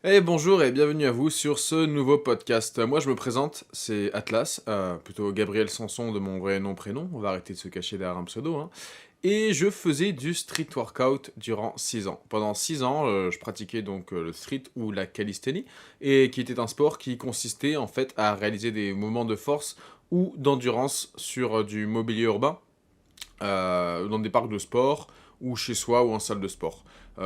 Et bonjour et bienvenue à vous sur ce nouveau podcast. Moi je me présente, c'est Atlas, plutôt Gabriel Sanson de mon vrai nom prénom, on va arrêter de se cacher derrière un pseudo, hein. Et je faisais du street workout durant 6 ans. Pendant 6 ans, je pratiquais donc le street ou la calisthénie, et qui était un sport qui consistait en fait à réaliser des mouvements de force ou d'endurance sur du mobilier urbain, dans des parcs de sport, ou chez soi, ou en salle de sport.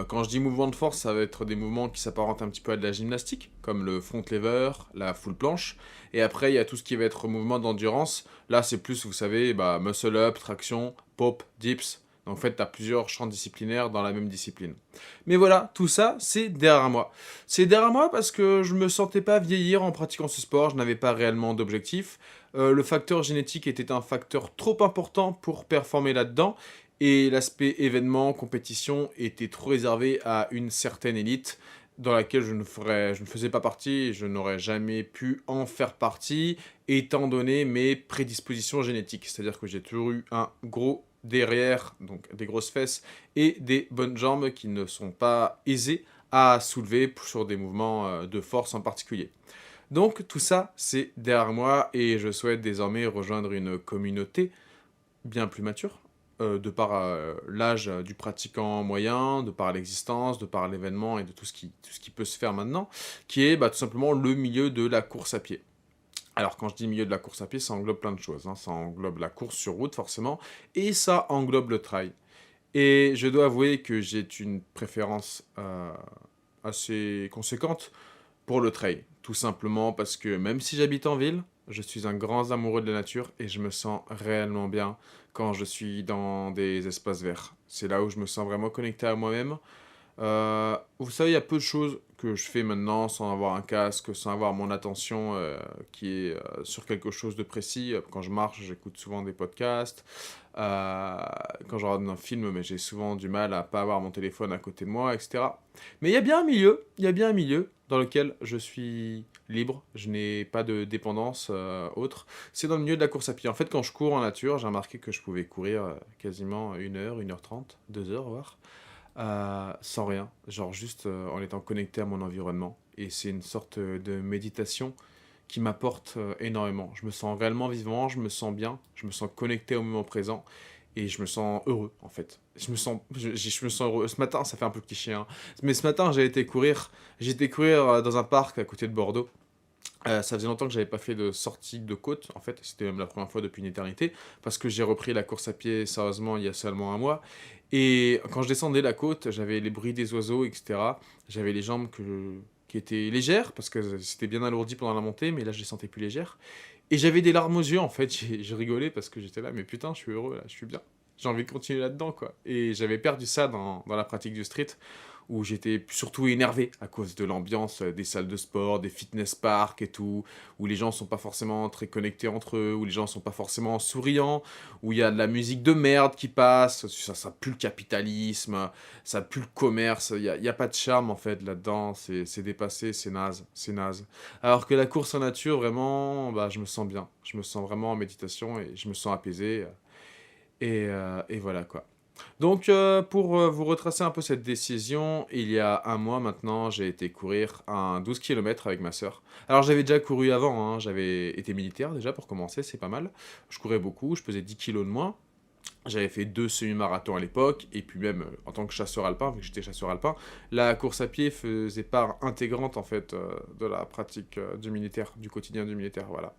Quand je dis mouvement de force, ça va être des mouvements qui s'apparentent un petit peu à de la gymnastique, comme le front lever, la full planche. Et après, il y a tout ce qui va être mouvement d'endurance. Là, c'est plus, vous savez, muscle up, traction, pop, dips. Donc, en fait, tu as plusieurs champs disciplinaires dans la même discipline. Mais voilà, tout ça, c'est derrière moi. C'est derrière moi parce que je me sentais pas vieillir en pratiquant ce sport, je n'avais pas réellement d'objectif. Le facteur génétique était un facteur trop important pour performer là-dedans, et l'aspect événement, compétition était trop réservé à une certaine élite dans laquelle je ne faisais pas partie et je n'aurais jamais pu en faire partie étant donné mes prédispositions génétiques. C'est-à-dire que j'ai toujours eu un gros derrière, donc des grosses fesses et des bonnes jambes qui ne sont pas aisées à soulever sur des mouvements de force en particulier. Donc tout ça, c'est derrière moi et je souhaite désormais rejoindre une communauté bien plus mature, de par l'âge du pratiquant moyen, de par l'existence, de par l'événement et de tout ce qui peut se faire maintenant, qui est tout simplement le milieu de la course à pied. Alors quand je dis milieu de la course à pied, ça englobe plein de choses, hein. Ça englobe la course sur route forcément, et ça englobe le trail. Et je dois avouer que j'ai une préférence assez conséquente pour le trail. Tout simplement parce que même si j'habite en ville, je suis un grand amoureux de la nature et je me sens réellement bien quand je suis dans des espaces verts. C'est là où je me sens vraiment connecté à moi-même. Vous savez, il y a peu de choses que je fais maintenant sans avoir un casque, sans avoir mon attention qui est sur quelque chose de précis. Quand je marche, j'écoute souvent des podcasts. Euh, Quand je regarde un film, mais j'ai souvent du mal à pas avoir mon téléphone à côté de moi, etc. Mais il y a bien un milieu, il y a bien un milieu dans lequel je suis libre, je n'ai pas de dépendance autre. C'est dans le milieu de la course à pied. En fait, quand je cours en nature, j'ai remarqué que je pouvais courir quasiment 1 heure, 1h30, 2 heures, voire sans rien, genre juste en étant connecté à mon environnement. Et c'est une sorte de méditation qui m'apporte énormément. Je me sens réellement vivant, je me sens bien, je me sens connecté au moment présent et je me sens heureux en fait. Je me sens heureux. Ce matin, ça fait un peu cliché, hein, mais ce matin j'ai été courir dans un parc à côté de Bordeaux. Ça faisait longtemps que j'avais pas fait de sortie de côte, en fait, c'était même la première fois depuis une éternité, parce que j'ai repris la course à pied sérieusement il y a seulement un mois. Et quand je descendais la côte, j'avais les bruits des oiseaux, etc. J'avais les jambes qui étaient légères, parce que c'était bien alourdi pendant la montée, mais là je les sentais plus légères. Et j'avais des larmes aux yeux, en fait, j'ai rigolé parce que j'étais là, mais putain, je suis heureux, là, je suis bien. J'ai envie de continuer là-dedans, quoi. Et j'avais perdu ça dans la pratique du street, où j'étais surtout énervé à cause de l'ambiance des salles de sport, des fitness parks et tout, où les gens sont pas forcément très connectés entre eux, où les gens sont pas forcément souriants, où il y a de la musique de merde qui passe, ça pue le capitalisme, ça pue le commerce, y a pas de charme en fait là-dedans, c'est dépassé, c'est naze, c'est naze. Alors que la course en nature, vraiment, je me sens bien, je me sens vraiment en méditation et je me sens apaisé, et voilà quoi. Donc, pour vous retracer un peu cette décision, il y a un mois maintenant, j'ai été courir un 12 km avec ma sœur. Alors, j'avais déjà couru avant, hein, j'avais été militaire déjà pour commencer, c'est pas mal. Je courais beaucoup, je pesais 10 kilos de moins. J'avais fait 2 semi-marathons à l'époque, et puis même en tant que chasseur alpin, vu que j'étais chasseur alpin, la course à pied faisait part intégrante en fait de la pratique du militaire, du quotidien du militaire, voilà.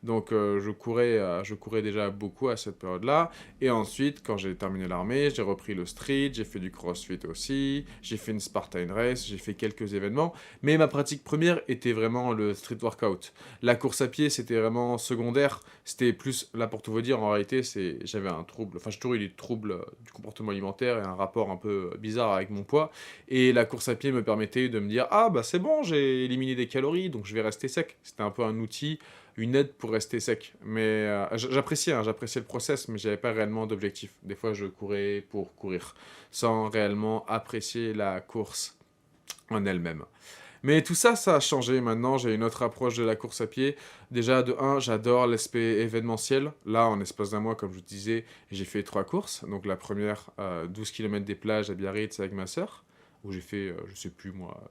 Donc je courais déjà beaucoup à cette période-là. Et ensuite, quand j'ai terminé l'armée, j'ai repris le street, j'ai fait du crossfit aussi, j'ai fait une Spartan Race, j'ai fait quelques événements. Mais ma pratique première était vraiment le street workout. La course à pied, c'était vraiment secondaire. C'était plus, là pour tout vous dire, en réalité, j'avais un trouble, enfin j'ai toujours eu des troubles du comportement alimentaire et un rapport un peu bizarre avec mon poids. Et la course à pied me permettait de me dire, ah bah c'est bon, j'ai éliminé des calories, donc je vais rester sec. C'était un peu un outil, une aide pour rester sec. Mais j'appréciais, hein, j'appréciais le process, mais j'avais pas réellement d'objectif. Des fois, je courais pour courir, sans réellement apprécier la course en elle-même. Mais tout ça, ça a changé maintenant. J'ai une autre approche de la course à pied. Déjà, de un, j'adore l'aspect événementiel. Là, en espace d'un mois, comme je vous disais, j'ai fait 3 courses. Donc la première, 12 km des plages à Biarritz avec ma sœur, où j'ai fait, je sais plus moi,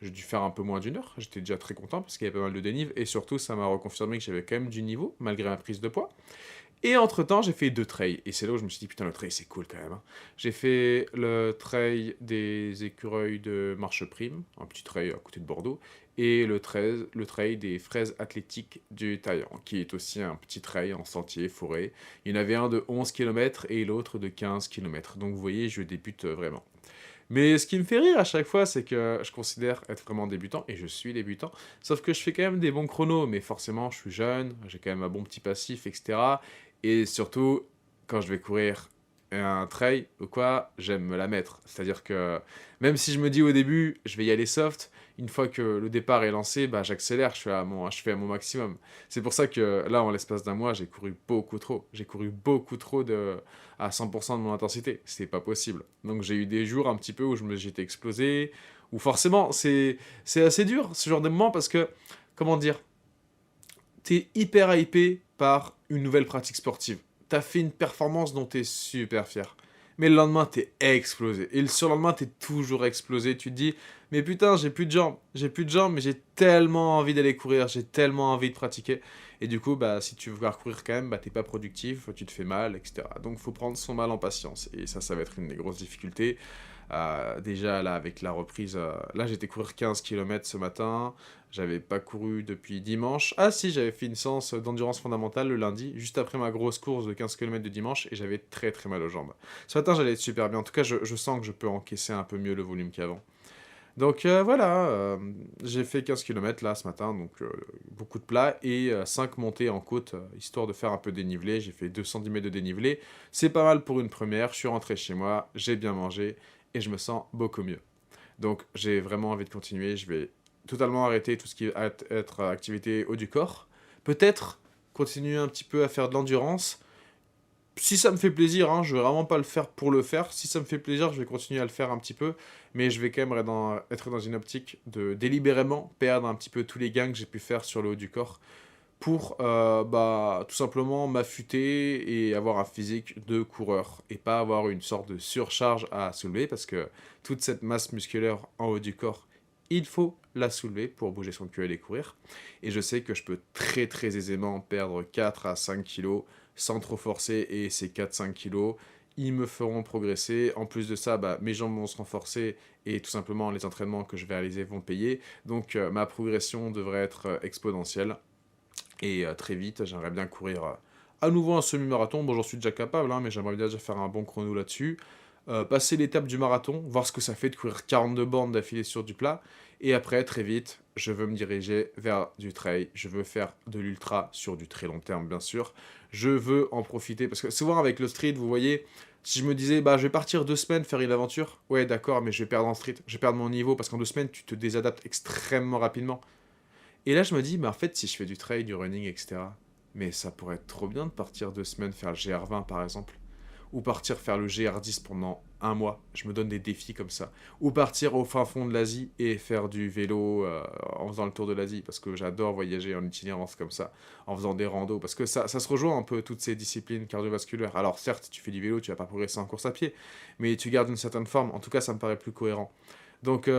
J'ai dû faire un peu moins d'une heure, j'étais déjà très content parce qu'il y avait pas mal de dénive, et surtout ça m'a reconfirmé que j'avais quand même du niveau, malgré ma prise de poids. Et entre-temps, j'ai fait 2 trails. Et c'est là où je me suis dit, putain, le trail, c'est cool quand même, hein. J'ai fait le trail des écureuils de Marche Prime, un petit trail à côté de Bordeaux, et le trail des fraises athlétiques du Taillan, qui est aussi un petit trail en sentier, forêt. Il y en avait un de 11 km et l'autre de 15 km. Donc vous voyez, je débute vraiment. Mais ce qui me fait rire à chaque fois, c'est que je considère être vraiment débutant, et je suis débutant, sauf que je fais quand même des bons chronos, mais forcément, je suis jeune, j'ai quand même un bon petit passif, etc. Et surtout, quand je vais courir un trail ou quoi, j'aime me la mettre. C'est-à-dire que même si je me dis au début, je vais y aller soft, une fois que le départ est lancé, bah, j'accélère, je fais à mon maximum. C'est pour ça que là, en l'espace d'un mois, j'ai couru beaucoup trop. J'ai couru beaucoup trop à 100% de mon intensité. C'était pas possible. Donc j'ai eu des jours un petit peu où j'étais explosé, où forcément, c'est assez dur ce genre de moment parce que, comment dire, t'es hyper hypé par une nouvelle pratique sportive. T'as fait une performance dont t'es super fier. Mais le lendemain, t'es explosé. Et le surlendemain, t'es toujours explosé. Tu te dis, mais putain, j'ai plus de jambes. J'ai plus de jambes, mais j'ai tellement envie d'aller courir. J'ai tellement envie de pratiquer. Et du coup, bah, si tu veux courir quand même, bah, t'es pas productif, tu te fais mal, etc. Donc, faut prendre son mal en patience. Et ça va être une des grosses difficultés. Déjà, là, avec la reprise, là, j'étais courir 15 km ce matin. J'avais pas couru depuis dimanche. Ah si, j'avais fait une séance d'endurance fondamentale le lundi, juste après ma grosse course de 15 km de dimanche, et j'avais très très mal aux jambes. Ce matin, j'allais être super bien. En tout cas, je sens que je peux encaisser un peu mieux le volume qu'avant. Donc voilà, j'ai fait 15 km là ce matin, donc beaucoup de plats, et 5 montées en côte, histoire de faire un peu dénivelé. J'ai fait 210 mètres de dénivelé. C'est pas mal pour une première. Je suis rentré chez moi, j'ai bien mangé, et je me sens beaucoup mieux. Donc j'ai vraiment envie de continuer. Je vais totalement arrêter tout ce qui va être activité haut du corps. Peut-être continuer un petit peu à faire de l'endurance. Si ça me fait plaisir, hein, je vais vraiment pas le faire pour le faire. Si ça me fait plaisir, je vais continuer à le faire un petit peu. Mais je vais quand même être dans une optique de délibérément perdre un petit peu tous les gains que j'ai pu faire sur le haut du corps pour bah, tout simplement m'affûter et avoir un physique de coureur et pas avoir une sorte de surcharge à soulever parce que toute cette masse musculaire en haut du corps, il faut la soulever pour bouger son cul et aller courir. Et je sais que je peux très très aisément perdre 4 à 5 kilos sans trop forcer, et ces 4-5 kilos, ils me feront progresser. En plus de ça, bah, mes jambes vont se renforcer et tout simplement les entraînements que je vais réaliser vont payer. Donc ma progression devrait être exponentielle. Et très vite, j'aimerais bien courir à nouveau un semi-marathon. Bon, j'en suis déjà capable, hein, mais j'aimerais bien déjà faire un bon chrono là-dessus. Passer l'étape du marathon, voir ce que ça fait de courir 42 bornes d'affilée sur du plat. Et après, très vite, je veux me diriger vers du trail. Je veux faire de l'ultra sur du très long terme, bien sûr. Je veux en profiter. Parce que souvent, avec le street, vous voyez, si je me disais, bah, je vais partir 2 semaines faire une aventure. Ouais, d'accord, mais je vais perdre en street. Je vais perdre mon niveau parce qu'en 2 semaines, tu te désadaptes extrêmement rapidement. Et là, je me dis, mais en fait, si je fais du trail, du running, etc., mais ça pourrait être trop bien de partir 2 semaines faire le GR20, par exemple. Ou partir faire le GR10 pendant un mois. Je me donne des défis comme ça. Ou partir au fin fond de l'Asie et faire du vélo en faisant le tour de l'Asie. Parce que j'adore voyager en itinérance comme ça. En faisant des randos. Parce que ça se rejoint un peu, toutes ces disciplines cardiovasculaires. Alors certes, tu fais du vélo, tu vas pas progresser en course à pied. Mais tu gardes une certaine forme. En tout cas, ça me paraît plus cohérent. Donc,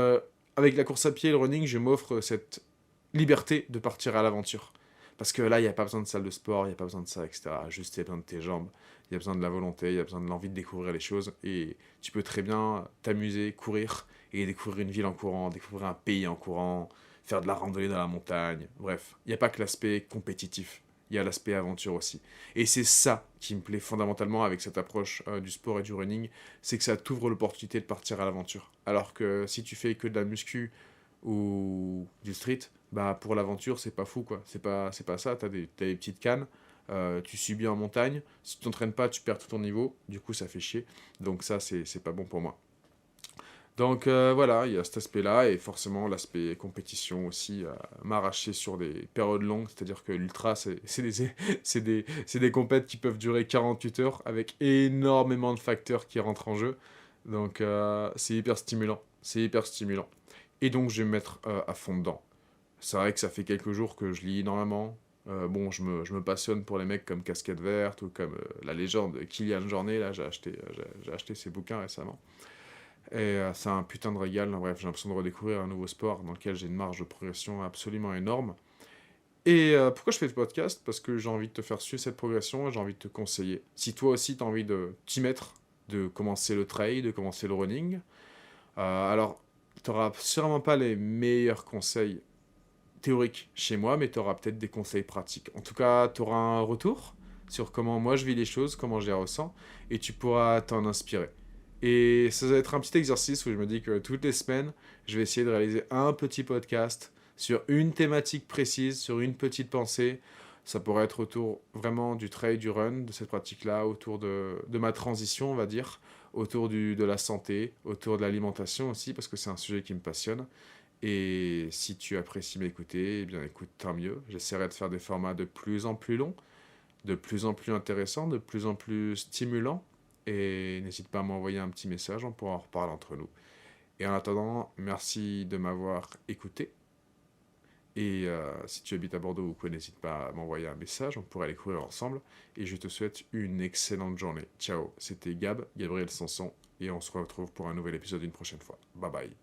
avec la course à pied et le running, je m'offre cette liberté de partir à l'aventure. Parce que là, il n'y a pas besoin de salle de sport, il n'y a pas besoin de ça, etc. Juste, il y a besoin de tes jambes, il y a besoin de la volonté, il y a besoin de l'envie de découvrir les choses. Et tu peux très bien t'amuser, courir, et découvrir une ville en courant, découvrir un pays en courant, faire de la randonnée dans la montagne. Bref, il n'y a pas que l'aspect compétitif, il y a l'aspect aventure aussi. Et c'est ça qui me plaît fondamentalement avec cette approche du sport et du running, c'est que ça t'ouvre l'opportunité de partir à l'aventure. Alors que si tu fais que de la muscu ou du street, bah pour l'aventure, c'est pas fou quoi. C'est pas ça, t'as des petites cannes, tu subis en montagne, si tu t'entraînes pas, tu perds tout ton niveau, du coup ça fait chier. Donc ça, c'est pas bon pour moi. Donc voilà, il y a cet aspect-là, et forcément l'aspect compétition aussi, m'arracher sur des périodes longues, c'est-à-dire que l'ultra, c'est des compètes qui peuvent durer 48 heures, avec énormément de facteurs qui rentrent en jeu. Donc c'est hyper stimulant, c'est hyper stimulant. Et donc je vais me mettre à fond dedans. C'est vrai que ça fait quelques jours que je lis énormément. Bon, je me passionne pour les mecs comme Casquette Verte ou comme la légende Kylian Jornet. Là, j'ai acheté ses bouquins récemment. Et c'est un putain de régal. Bref, j'ai l'impression de redécouvrir un nouveau sport dans lequel j'ai une marge de progression absolument énorme. Et pourquoi je fais ce podcast? Parce que j'ai envie de te faire suivre cette progression et j'ai envie de te conseiller. Si toi aussi tu as envie de t'y mettre, de commencer le trail, de commencer le running, alors tu n'auras sûrement pas les meilleurs conseils théoriques chez moi, mais tu auras peut-être des conseils pratiques. En tout cas, tu auras un retour sur comment moi je vis les choses, comment je les ressens, et tu pourras t'en inspirer. Et ça va être un petit exercice où je me dis que toutes les semaines, je vais essayer de réaliser un petit podcast sur une thématique précise, sur une petite pensée. Ça pourrait être autour vraiment du trail, du run, de cette pratique-là, autour de ma transition, on va dire, autour de la santé, autour de l'alimentation aussi, parce que c'est un sujet qui me passionne. Et si tu apprécies m'écouter, eh bien écoute, tant mieux. J'essaierai de faire des formats de plus en plus longs, de plus en plus intéressants, de plus en plus stimulants. Et n'hésite pas à m'envoyer un petit message, on pourra en reparler entre nous. Et en attendant, merci de m'avoir écouté. Et si tu habites à Bordeaux ou quoi, n'hésite pas à m'envoyer un message, on pourrait aller courir ensemble. Et je te souhaite une excellente journée. Ciao, c'était Gabriel Sanson, et on se retrouve pour un nouvel épisode une prochaine fois. Bye bye.